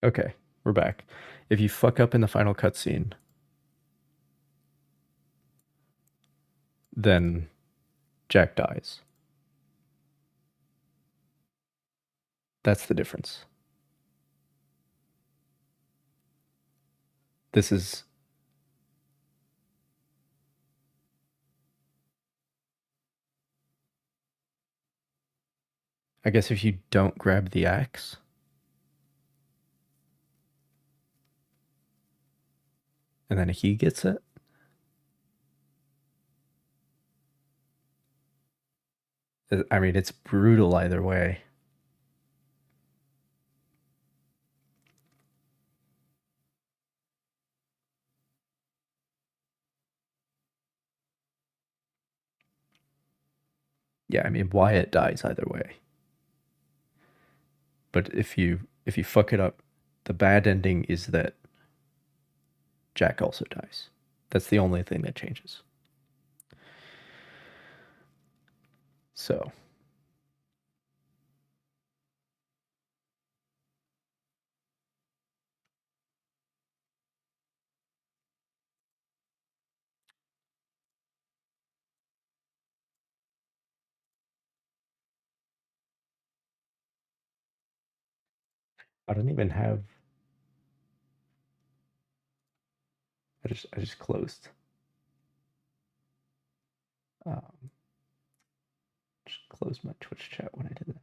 Okay, we're back. If you fuck up in the final cutscene, then Jack dies. That's the difference. This is, I guess, if you don't grab the axe, and then he gets it. I mean, it's brutal either way. Yeah, I mean, Wyatt dies either way. But if you fuck it up, the bad ending is that Jack also dies. That's the only thing that changes. So, I don't even have. I just closed. Um, just closed my Twitch chat when I did that.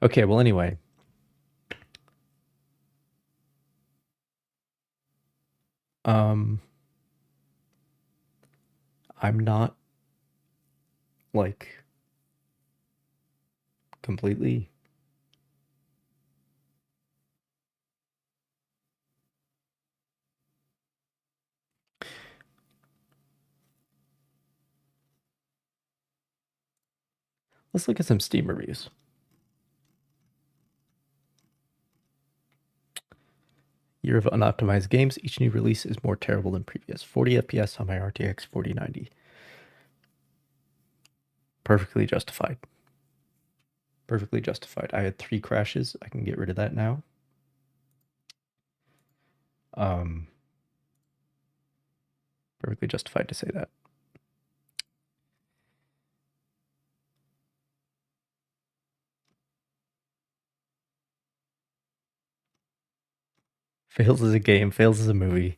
Okay. Well, anyway, um, I'm not like completely. Let's look at some Steam reviews. Year of unoptimized games. Each new release is more terrible than previous. 40 FPS on my RTX 4090. Perfectly justified. Perfectly justified. I had 3 crashes. I can get rid of that now. Um, Perfectly justified to say that. Fails as a game, fails as a movie.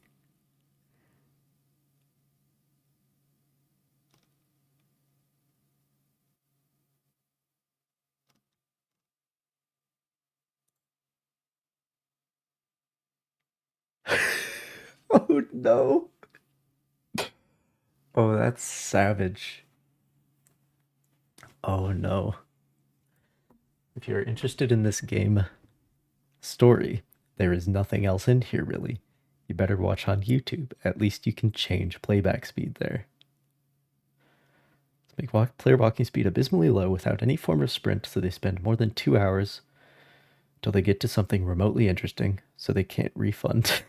Oh no. Oh, that's savage. Oh no. If you're interested in this game story, there is nothing else in here really. You better watch on YouTube. At least you can change playback speed there. Make player walking speed abysmally low without any form of sprint, so they spend more than 2 hours till they get to something remotely interesting, so they can't refund.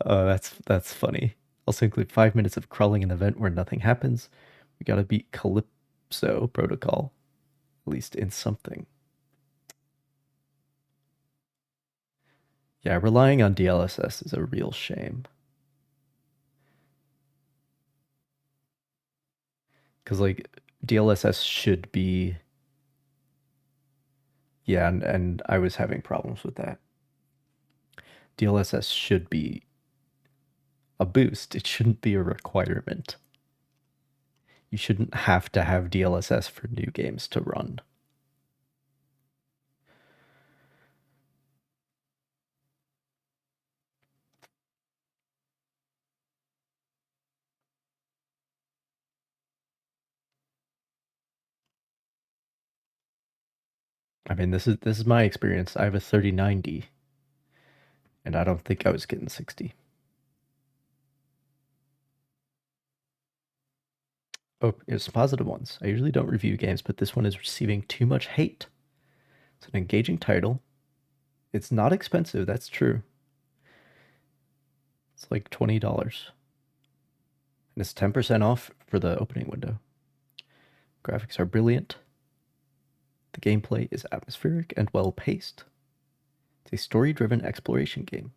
Oh, that's funny. Also include 5 minutes of crawling an event where nothing happens. We gotta beat Calypso Protocol, at least in something. Yeah, relying on DLSS is a real shame. Because, like, DLSS should be. Yeah, and I was having problems with that. DLSS should be a boost, it shouldn't be a requirement. You shouldn't have to have DLSS for new games to run. I mean, this is my experience. I have a 3090, and I don't think I was getting 60. Oh, it's positive ones. I usually don't review games, but this one is receiving too much hate. It's an engaging title. It's not expensive, that's true. It's like $20. And it's 10% off for the opening window. Graphics are brilliant. The gameplay is atmospheric and well paced. It's a story-driven exploration game.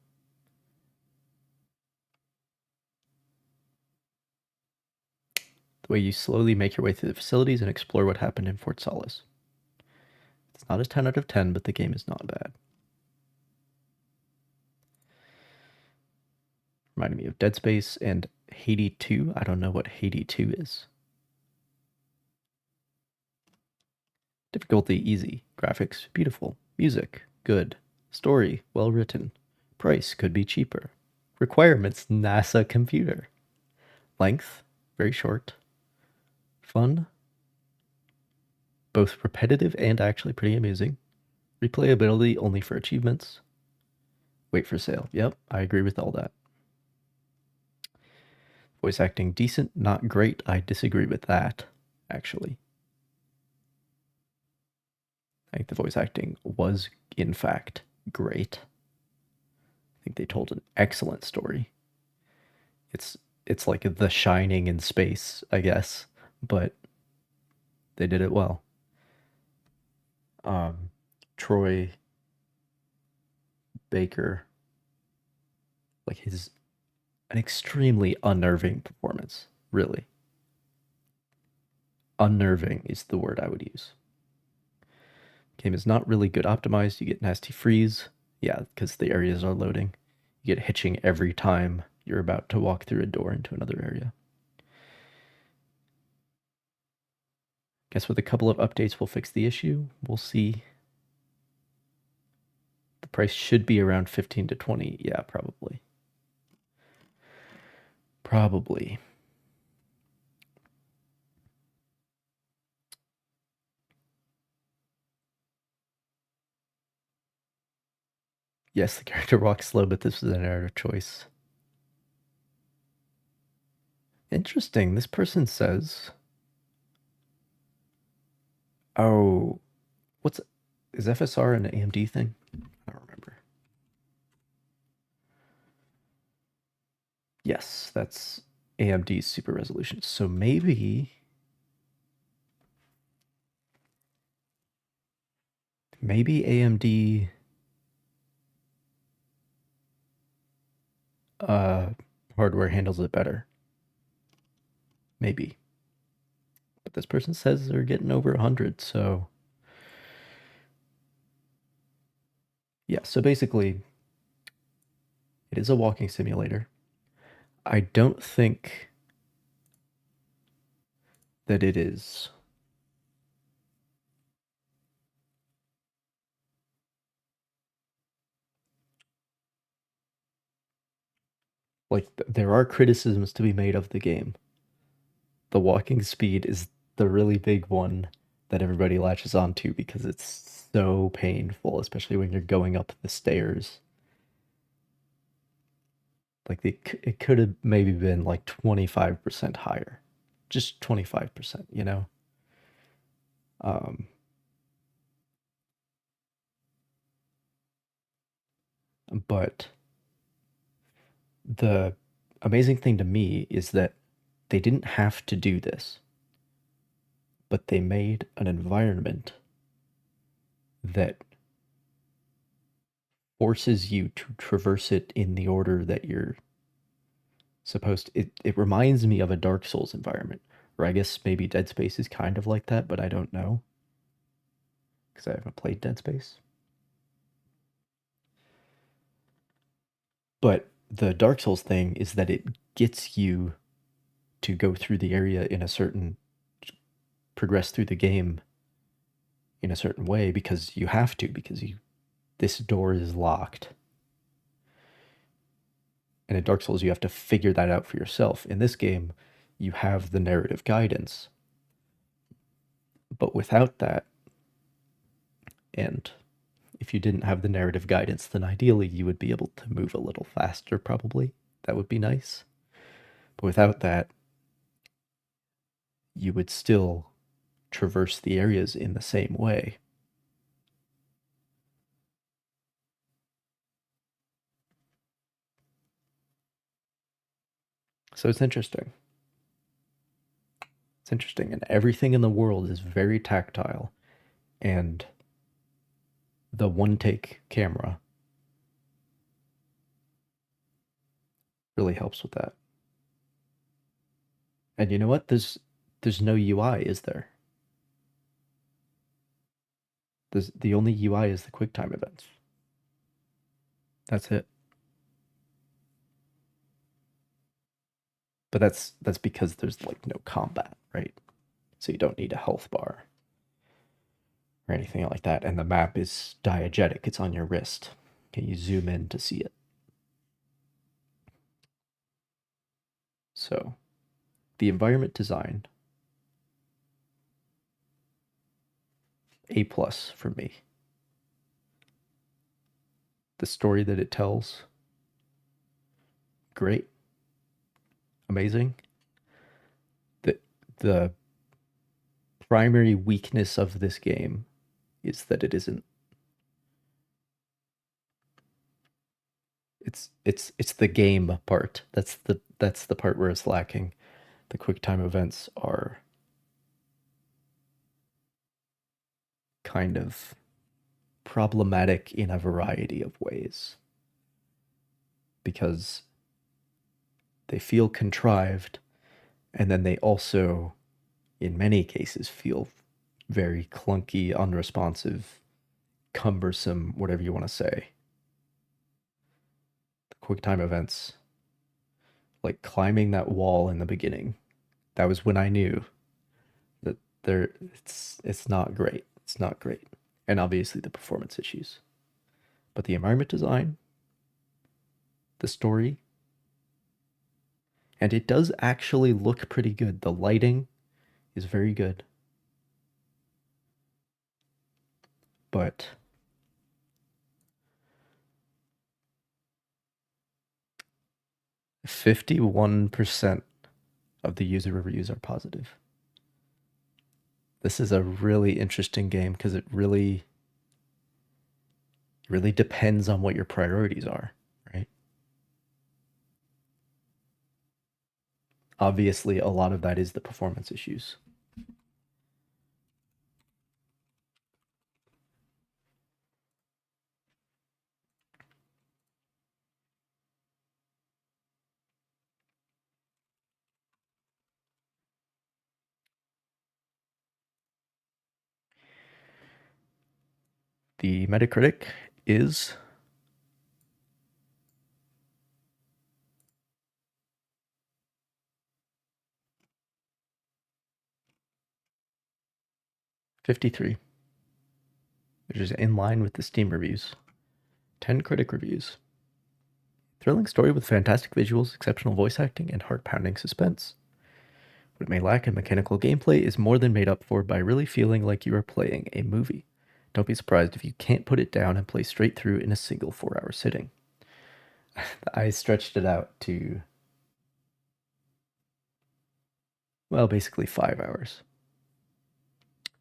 The way you slowly make your way through the facilities and explore what happened in Fort Solis. It's not a 10 out of 10, but the game is not bad. Reminded me of Dead Space and Haiti 2. I don't know what Haiti 2 is. Difficulty easy. Graphics beautiful. Music good. Story well written. Price could be cheaper. Requirements NASA computer. Length very short. Fun both repetitive and actually pretty amusing. Replayability only for achievements. Wait for sale. Yep, I agree with all that. Voice acting decent, not great. I disagree with that, actually. I think the voice acting was, in fact, great. I think they told an excellent story. It's like The Shining in space, I guess, but they did it well. Troy Baker, like an extremely unnerving performance, really. Unnerving is the word I would use. Game is not really good optimized. You get nasty freeze. Yeah, because the areas are loading. You get hitching every time you're about to walk through a door into another area. Guess with a couple of updates we'll fix the issue. We'll see. The price should be around 15 to 20. Yeah, probably. Probably. Yes, the character walks slow, but this was an narrative choice. Interesting. This person says, oh, is FSR an AMD thing? I don't remember. Yes, that's AMD's super resolution. So maybe AMD hardware handles it better. Maybe. But this person says they're getting over 100, so yeah, so basically it is a walking simulator. I don't think that it is like there are criticisms to be made of the game. The walking speed is the really big one that everybody latches onto because it's so painful, especially when you're going up the stairs. Like it could have maybe been like 25% higher. Just 25%, you know? Um, but the amazing thing to me is that they didn't have to do this, but they made an environment that forces you to traverse it in the order that you're supposed to. It reminds me of a Dark Souls environment, or I guess maybe Dead Space is kind of like that, but I don't know because I haven't played Dead Space. But the Dark Souls thing is that it gets you to go through the area in a certain progress through the game in a certain way because you have to because this door is locked. And in Dark Souls you have to figure that out for yourself. In this game, you have the narrative guidance. But without that, and if you didn't have the narrative guidance, then ideally you would be able to move a little faster probably. That would be nice. But without that, you would still traverse the areas in the same way. So it's interesting. It's interesting, and everything in the world is very tactile. And the one take camera really helps with that. And you know what? There's no UI, is there? The only UI is the QuickTime events. That's it. But that's because there's like no combat, right? So you don't need a health bar or anything like that. And the map is diegetic, it's on your wrist. Can you zoom in to see it? So the environment design, A plus for me. The story that it tells, great, amazing. The primary weakness of this game is that it isn't. It's the game part. That's the part where it's lacking. The QuickTime events are kind of problematic in a variety of ways because they feel contrived, and then they also, in many cases, feel very clunky, unresponsive, cumbersome, whatever you want to say. The QuickTime events, like climbing that wall in the beginning, that was when I knew that it's not great. It's not great. And obviously the performance issues. But the environment design, the story, and it does actually look pretty good. The lighting is very good. But %51 of the user reviews are positive. This is a really interesting game because it really depends on what your priorities are, right? Obviously, a lot of that is the performance issues. The Metacritic is 53, which is in line with the Steam reviews. 10 critic reviews. Thrilling story with fantastic visuals, exceptional voice acting, and heart-pounding suspense. What it may lack in mechanical gameplay is more than made up for by really feeling like you are playing a movie. Don't be surprised if you can't put it down and play straight through in a single 4-hour sitting. I stretched it out to, well, basically 5 hours.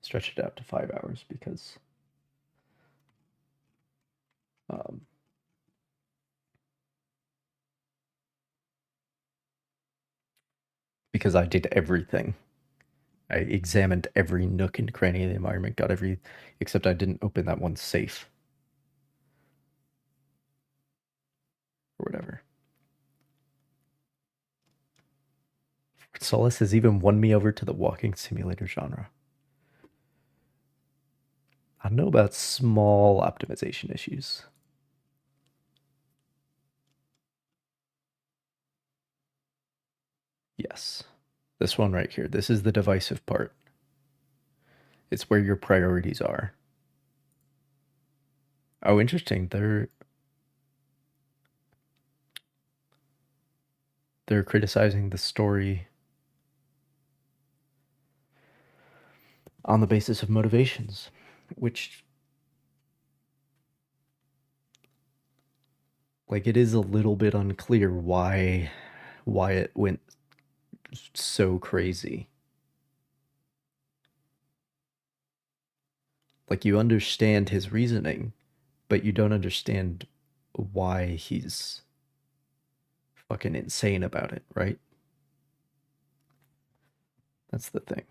Stretched it out to 5 hours um, because I did everything. I examined every nook and cranny of the environment, got except I didn't open that one safe. Or whatever. Solis has even won me over to the walking simulator genre. I don't know about small optimization issues. Yes. This one right here. This is the divisive part. It's where your priorities are. Oh, interesting. They're criticizing the story on the basis of motivations, which, like, it is a little bit unclear why it went so crazy. Like, you understand his reasoning, but you don't understand why he's fucking insane about it, right? That's the thing.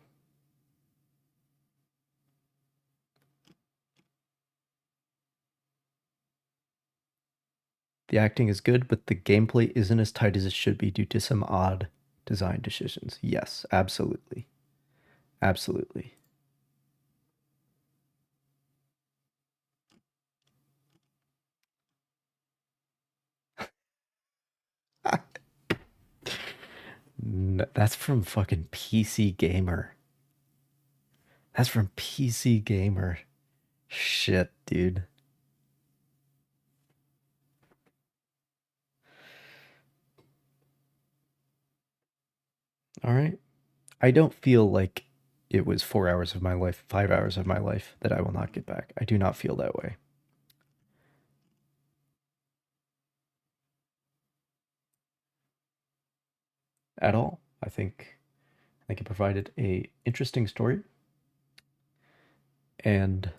The acting is good, but the gameplay isn't as tight as it should be due to some odd design decisions. Yes, absolutely. Absolutely. That's from fucking PC Gamer. That's from PC Gamer. Shit, dude. All right. I don't feel like it was 4 hours of my life, 5 hours of my life that I will not get back. I do not feel that way at all. I think it provided a interesting story, and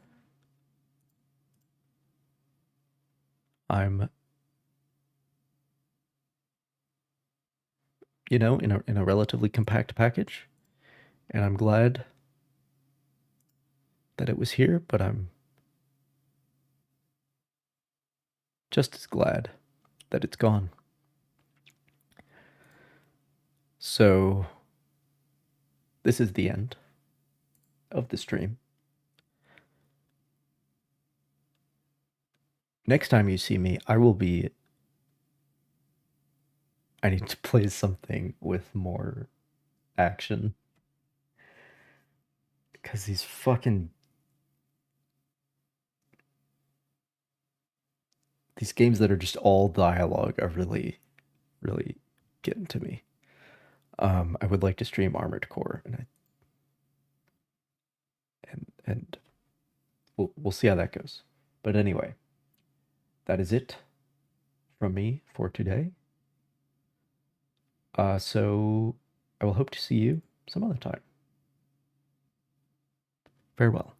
I'm, in a relatively compact package, and I'm glad that it was here, but I'm just as glad that it's gone. So, this is the end of the stream. Next time you see me, I need to play something with more action. Because these games that are just all dialogue are really, really getting to me. I would like to stream Armored Core, and we'll see how that goes. But anyway, that is it from me for today. So I will hope to see you some other time. Farewell.